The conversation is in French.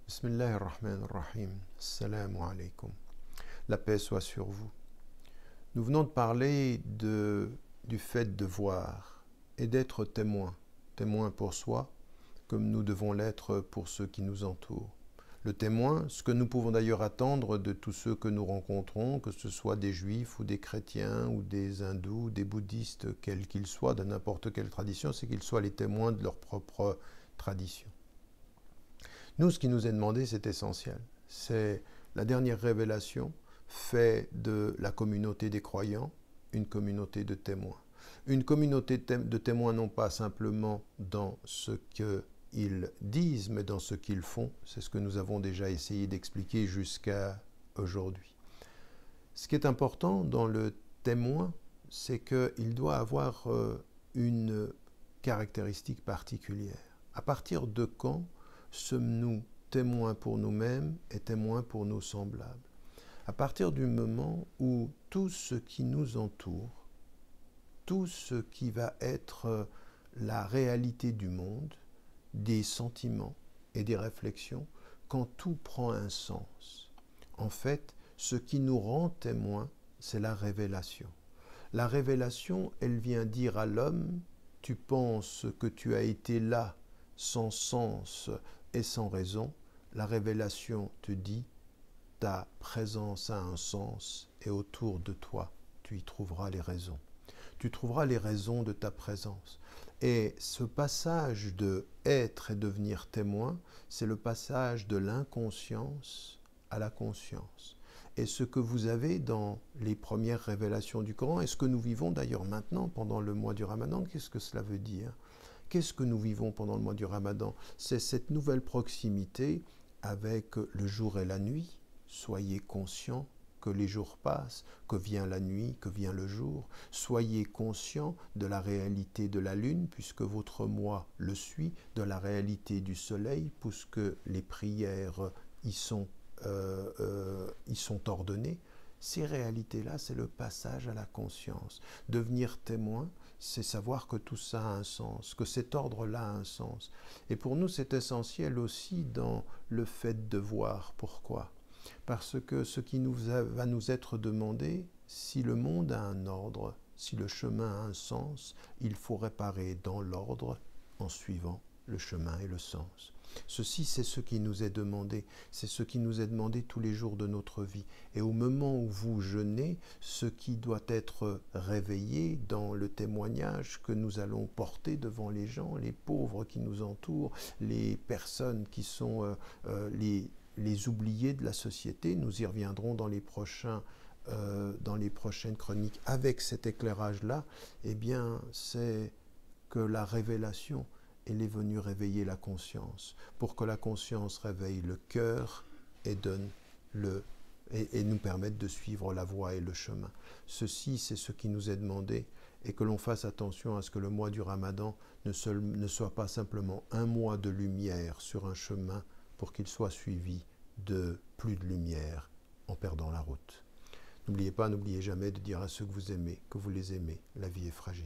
Bismillahir Rahmanir Rahim. Assalamu alaikum. La paix soit sur vous. Nous venons de parler du fait de voir et d'être témoin. Témoin pour soi, comme nous devons l'être pour ceux qui nous entourent. Le témoin, ce que nous pouvons d'ailleurs attendre de tous ceux que nous rencontrons, que ce soit des juifs ou des chrétiens ou des hindous, des bouddhistes, quels qu'ils soient, de n'importe quelle tradition, c'est qu'ils soient les témoins de leur propre tradition. Nous, ce qui nous est demandé, c'est essentiel. C'est la dernière révélation fait de la communauté des croyants une communauté de témoins. Une communauté de témoins non pas simplement dans ce qu'ils disent, mais dans ce qu'ils font. C'est ce que nous avons déjà essayé d'expliquer jusqu'à aujourd'hui. Ce qui est important dans le témoin, c'est qu'il doit avoir une caractéristique particulière. À partir de quand sommes-nous témoins pour nous-mêmes et témoins pour nos semblables? À partir du moment où tout ce qui nous entoure, tout ce qui va être la réalité du monde, des sentiments et des réflexions, quand tout prend un sens. En fait, ce qui nous rend témoins, c'est la révélation. La révélation, elle vient dire à l'homme, tu penses que tu as été là sans sens et sans raison. La révélation te dit, ta présence a un sens et autour de toi, tu y trouveras les raisons. Tu trouveras les raisons de ta présence. Et ce passage de être et devenir témoin, c'est le passage de l'inconscience à la conscience. Et ce que vous avez dans les premières révélations du Coran, et ce que nous vivons d'ailleurs maintenant pendant le mois du Ramadan, qu'est-ce que cela veut dire? Qu'est-ce que nous vivons pendant le mois du Ramadan? C'est cette nouvelle proximité avec le jour et la nuit. Soyez conscients que les jours passent, que vient la nuit, que vient le jour. Soyez conscients de la réalité de la lune, puisque votre mois le suit, de la réalité du soleil, puisque les prières y sont ordonnées. Ces réalités-là, c'est le passage à la conscience. Devenir témoin, c'est savoir que tout ça a un sens, que cet ordre-là a un sens. Et pour nous, c'est essentiel aussi dans le fait de voir. Pourquoi ? Parce que ce qui va nous être demandé, si le monde a un ordre, si le chemin a un sens, il faut réparer dans l'ordre en suivant le chemin et le sens. Ceci, c'est ce qui nous est demandé. C'est ce qui nous est demandé tous les jours de notre vie. Et au moment où vous jeûnez, ce qui doit être réveillé dans le témoignage que nous allons porter devant les gens, les pauvres qui nous entourent, les personnes qui sont les oubliés de la société, nous y reviendrons dans les prochaines chroniques avec cet éclairage-là, eh bien, c'est que la révélation, elle est venue réveiller la conscience, pour que la conscience réveille le cœur et nous permette de suivre la voie et le chemin. Ceci, c'est ce qui nous est demandé, et que l'on fasse attention à ce que le mois du Ramadan ne soit pas simplement un mois de lumière sur un chemin, pour qu'il soit suivi de plus de lumière en perdant la route. N'oubliez pas, n'oubliez jamais de dire à ceux que vous aimez, que vous les aimez. La vie est fragile.